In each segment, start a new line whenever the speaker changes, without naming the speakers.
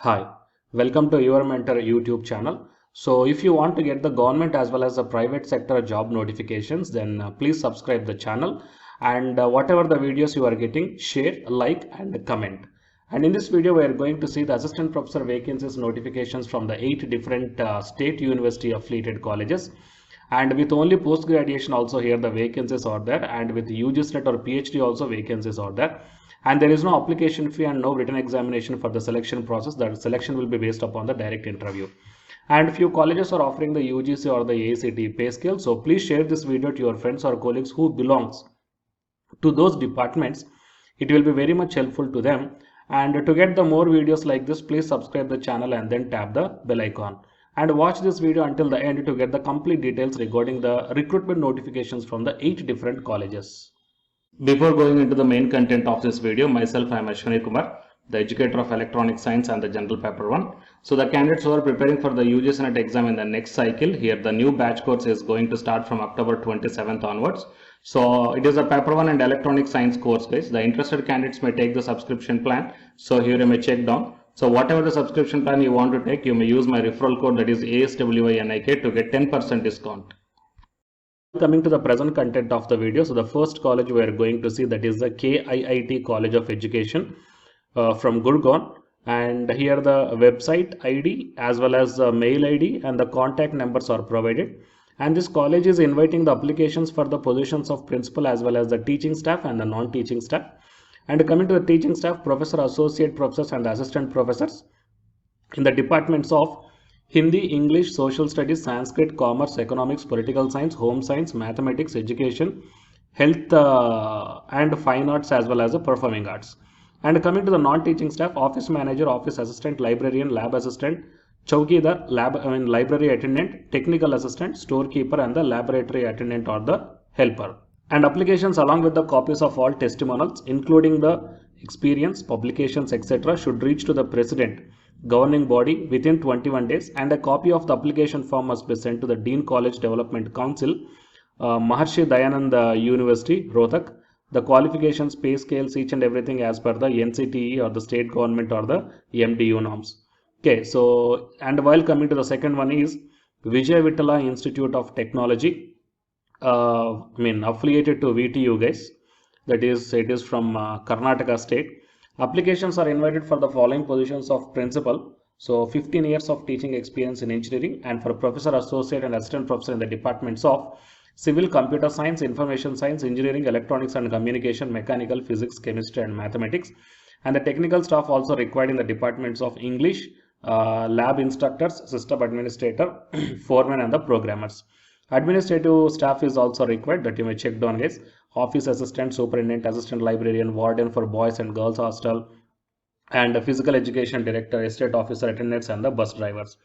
Hi, welcome to Your Mentor YouTube channel. So if you want to get the government as well as the private sector job notifications, then please subscribe the channel and whatever the videos you are getting, share, like and comment. And in this video, we are going to see the assistant professor vacancies notifications from the 8 different state university affiliated colleges. And with only post graduation also here the vacancies are there, and with UGC or PhD also vacancies are there, and there is no application fee and no written examination for the selection process. That selection will be based upon the direct interview. And few colleges are offering the UGC or the ACT pay scale, so please share this video to your friends or colleagues who belongs to those departments. It will be very much helpful to them. And to get the more videos like this, please subscribe the channel and then tap the bell icon and watch this video until the end to get the complete details regarding the recruitment notifications from the 8 different colleges. Before going into the main content of this video, myself I am Ashwani Kumar, the educator of electronic science and the general paper 1. So the candidates who are preparing for the UGC NET exam in the next cycle, here the new batch course is going to start from October 27th onwards. So it is a paper 1 and electronic science course, guys. The interested candidates may take the subscription plan. So here you may check down. So whatever the subscription plan you want to take, you may use my referral code, that is ASWINIK, to get 10% discount. Coming to the present content of the video, so the first college we are going to see, that is the KIIT College of Education from Gurgaon, and here the website ID as well as the mail ID and the contact numbers are provided. And this college is inviting the applications for the positions of principal as well as the teaching staff and the non-teaching staff. And coming to the teaching staff, professor, associate professors and assistant professors in the departments of Hindi, English, Social Studies, Sanskrit, Commerce, Economics, Political Science, Home Science, Mathematics, Education, Health and Fine Arts as well as the Performing Arts. And coming to the non-teaching staff, Office Manager, Office Assistant, Librarian, Lab Assistant, Chowkidar, Library Attendant, Technical Assistant, Storekeeper and the Laboratory Attendant or the Helper. And applications along with the copies of all testimonials, including the experience, publications, etc., should reach to the President, governing body within 21 days, and a copy of the application form must be sent to the Dean College Development Council, Maharshi Dayanand University, Rohtak. The qualifications, pay scales, each and everything as per the NCTE or the state government or the MDU norms. Okay, so and while coming to the second one is Vijay Vittala Institute of Technology, affiliated to VTU, guys. That is, it is from Karnataka state. Applications are invited for the following positions of principal. So 15 years of teaching experience in engineering, and for professor, associate and assistant professor in the departments of civil, computer science, information science, engineering, electronics and communication, mechanical, physics, chemistry and mathematics. And the technical staff also required in the departments of English, lab instructors, system administrator, foreman and the programmers. Administrative staff is also required, that you may check down, guys. Office assistant, superintendent, assistant librarian, warden for boys and girls hostel, and physical education director, estate officer, attendants and the bus drivers.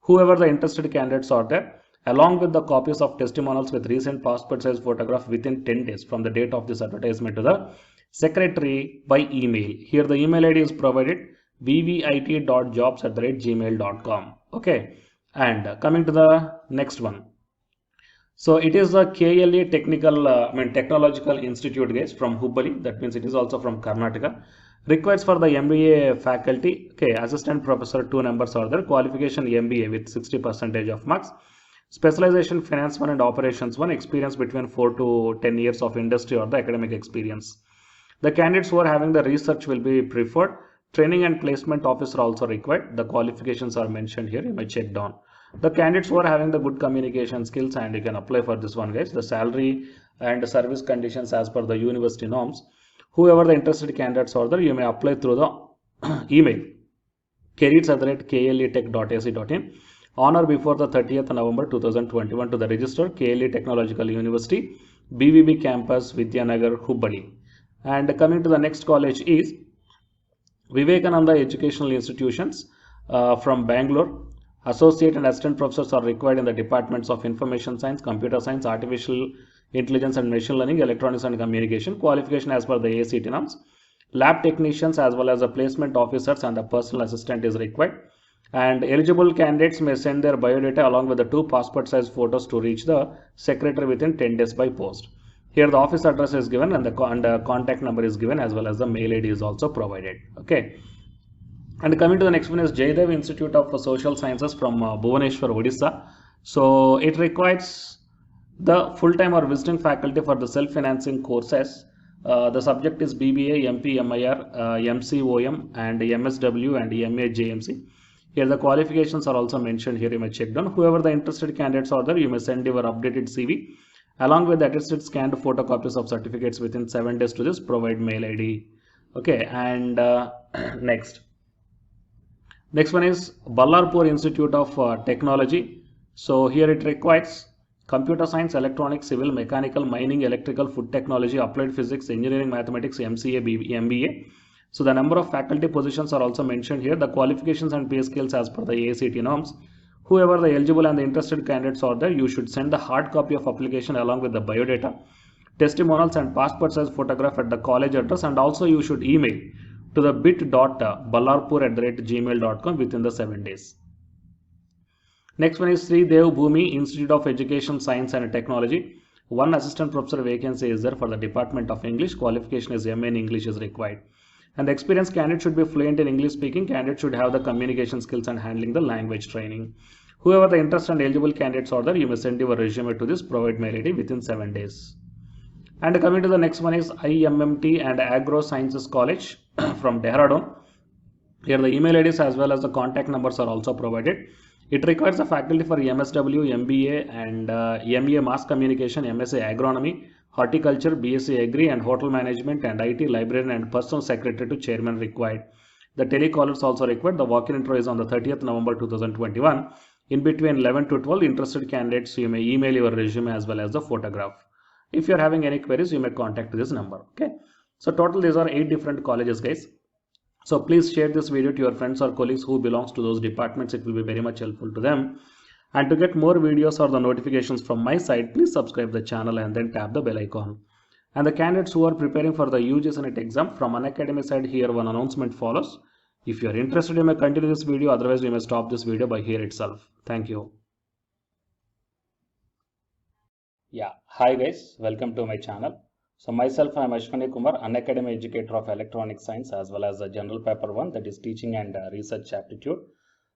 Whoever the interested candidates are there, along with the copies of testimonials with recent passport size photograph within 10 days from the date of this advertisement to the secretary by email. Here the email ID is provided, vvit.jobs@gmail.com. Okay, and coming to the next one. So it is the KLA Technological Institute, guys, from Hubballi. That means it is also from Karnataka. Requires for the MBA faculty, okay, assistant professor, 2 numbers are there. Qualification MBA with 60% of marks. Specialization finance 1 and operations 1. Experience between 4 to 10 years of industry or the academic experience. The candidates who are having the research will be preferred. Training and placement officer also required. The qualifications are mentioned here. You may check down. The candidates who are having the good communication skills, and you can apply for this one, guys. The salary and service conditions as per the university norms. Whoever the interested candidates are there, you may apply through the email careers@kletech.ac.in on or before the 30th November 2021 to the registered KLA Technological University, BVB campus, Vidyanagar, Hubballi. And coming to the next college is Vivekananda Educational Institutions from Bangalore. Associate and assistant professors are required in the departments of information science, computer science, artificial intelligence and machine learning, electronics and communication. Qualification as per the ACT norms. Lab technicians as well as the placement officers and the personal assistant is required. And eligible candidates may send their biodata along with the 2 passport size photos to reach the secretary within 10 days by post. Here the office address is given and the contact number is given as well as the mail ID is also provided. Okay. And coming to the next one is Jaydev Institute of Social Sciences from Bhubaneswar, Odisha. So it requires the full-time or visiting faculty for the self-financing courses. The subject is BBA, MP, MIR, MCOM, and MSW and MA, JMC. Here the qualifications are also mentioned here. You may check down. Whoever the interested candidates are there, you may send your updated CV along with the attested scanned photocopies of certificates within 7 days to this provide mail ID. Okay, and next. Next one is Ballarpur Institute of Technology. So here it requires computer science, electronics, civil, mechanical, mining, electrical, food technology, applied physics, engineering, mathematics, MCA, MBA. So the number of faculty positions are also mentioned here. The qualifications and pay scales as per the AICTE norms. Whoever the eligible and the interested candidates are there, you should send the hard copy of application along with the biodata, testimonials and passport size photograph at the college address, and also you should email to the bit.ballarpur@gmail.com within the 7 days. Next one is Sri Dev Bhumi Institute of Education, Science and Technology. One assistant professor vacancy is there for the Department of English. Qualification is MA in English is required. And the experienced candidate should be fluent in English speaking. Candidate should have the communication skills and handling the language training. Whoever the interested and eligible candidates are there, you may send your resume to this provide mail ID within 7 days. And coming to the next one is IMMT and Agro Sciences College from Dehradun. Here the email IDs as well as the contact numbers are also provided. It requires a faculty for MSW, MBA and MA Mass Communication, MSc Agronomy, Horticulture, BSc Agri and Hotel Management and IT, Librarian and Personal Secretary to Chairman required. The telecallers also required. The walk-in interview is on the 30th November 2021. In between 11 to 12, interested candidates, you may email your resume as well as the photograph. If you are having any queries, you may contact this number. Okay. So total these are 8 different colleges, guys. So please share this video to your friends or colleagues who belongs to those departments. It will be very much helpful to them. And to get more videos or the notifications from my side, please subscribe the channel and then tap the bell icon. And the candidates who are preparing for the UGC NET exam from Unacademy side, here one announcement follows. If you are interested, you may continue this video. Otherwise, we may stop this video by here itself. Thank you. Yeah, hi guys, welcome to my channel. So myself, I am Ashwani Kumar, Unacademy educator of electronic science as well as the general paper 1, that is teaching and research aptitude.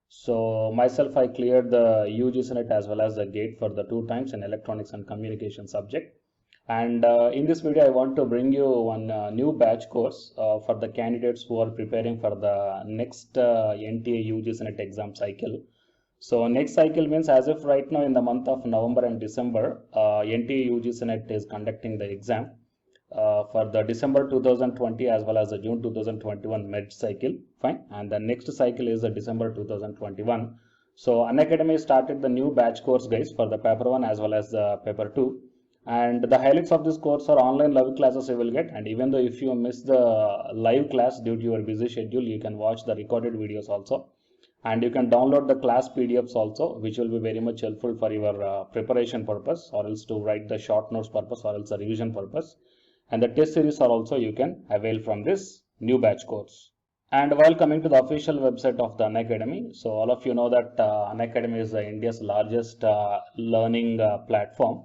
So myself, I cleared the UGC NET as well as the GATE for the 2 times in electronics and communication subject. And in this video, I want to bring you one new batch course for the candidates who are preparing for the next NTA UGC NET exam cycle. So next cycle means as if right now in the month of November and December, NTA UGC NET is conducting the exam for the December 2020 as well as the June 2021 med cycle, fine. And the next cycle is the December 2021. So Unacademy started the new batch course, guys, for the paper 1 as well as the paper 2. And the highlights of this course are online live classes you will get. And even though if you miss the live class due to your busy schedule, you can watch the recorded videos also. And you can download the class PDFs also, which will be very much helpful for your preparation purpose, or else to write the short notes purpose, or else the revision purpose. And the test series are also you can avail from this new batch course. And while coming to the official website of the Unacademy, so all of you know that Unacademy is India's largest learning platform.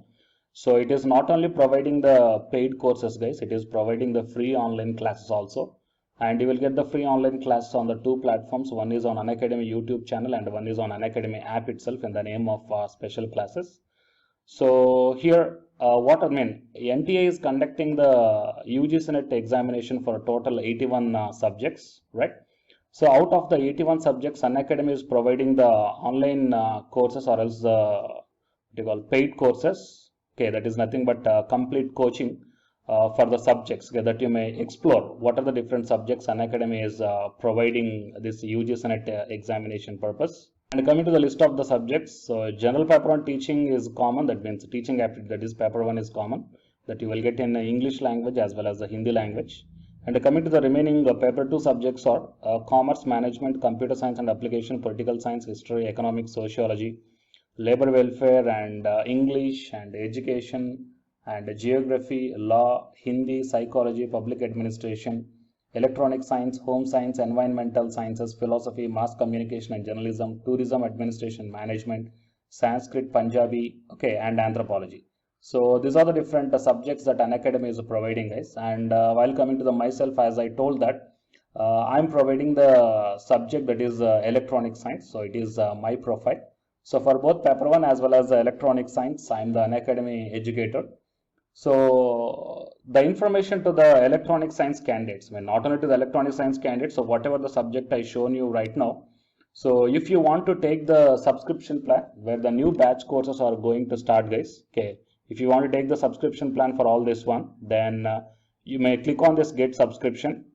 So it is not only providing the paid courses, guys, it is providing the free online classes also. And you will get the free online classes on the 2 platforms. One is on Unacademy YouTube channel and one is on Unacademy app itself in the name of special classes. So here, what I mean, NTA is conducting the UGC NET examination for a total 81 subjects, right? So out of the 81 subjects, Unacademy is providing the online courses or else what you call paid courses. Okay, that is nothing but complete coaching for the subjects, okay, that you may explore what are the different subjects Unacademy is providing this UGC NET examination purpose. And coming to the list of the subjects, so general paper 1 teaching is common, that means teaching aptitude, that is paper 1 is common, that you will get in English language as well as the Hindi language. And coming to the remaining paper 2 subjects are commerce, management, computer science and application, political science, history, economics, sociology, labor welfare and English and education and geography, law, Hindi, psychology, public administration, electronic science, home science, environmental sciences, philosophy, mass communication and journalism, tourism, administration, management, Sanskrit, Punjabi, okay, and anthropology. So these are the different subjects that Unacademy is providing, guys. And while coming to the myself, as I told that I'm providing the subject that is electronic science. So it is my profile. So for both paper 1 as well as the electronic science, I'm the Unacademy educator. So the information to the electronic science candidates, I mean, not only to the electronic science candidates, so whatever the subject I shown you right now. So if you want to take the subscription plan where the new batch courses are going to start, guys, okay, if you want to take the subscription plan for all this one, then you may click on this get subscription.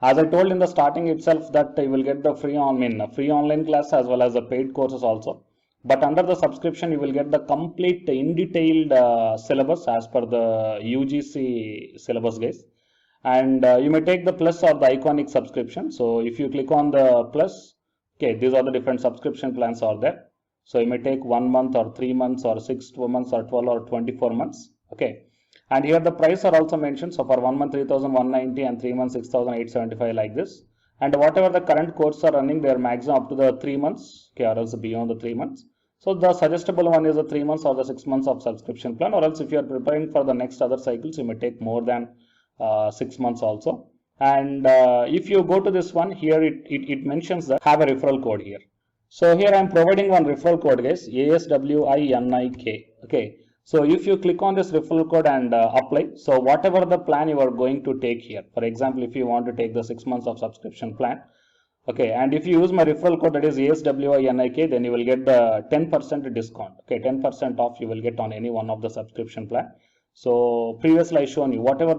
As I told in the starting itself that you will get the free online class as well as the paid courses also. But under the subscription, you will get the complete in detailed syllabus as per the UGC syllabus, guys. And you may take the plus or the iconic subscription. So if you click on the plus, okay, these are the different subscription plans are there. So you may take 1 month or 3 months or 6 months or 12 or 24 months. Okay. And here the price are also mentioned. So for 1 month 3,190 and 3 months 6,875 like this. And whatever the current courses are running, they are maximum up to the 3 months, okay, or else beyond the 3 months. So the suggestible one is the 3 months or the 6 months of subscription plan, or else if you are preparing for the next other cycles, you may take more than 6 months also. And if you go to this one here, it mentions that have a referral code here. So here I am providing one referral code, guys, ASWINIK. Okay. So if you click on this referral code and apply, so whatever the plan you are going to take here, for example, if you want to take the 6 months of subscription plan, okay, and if you use my referral code that is ASWINIK, then you will get the 10% discount. Okay, 10% off you will get on any one of the subscription plan. So previously I shown you whatever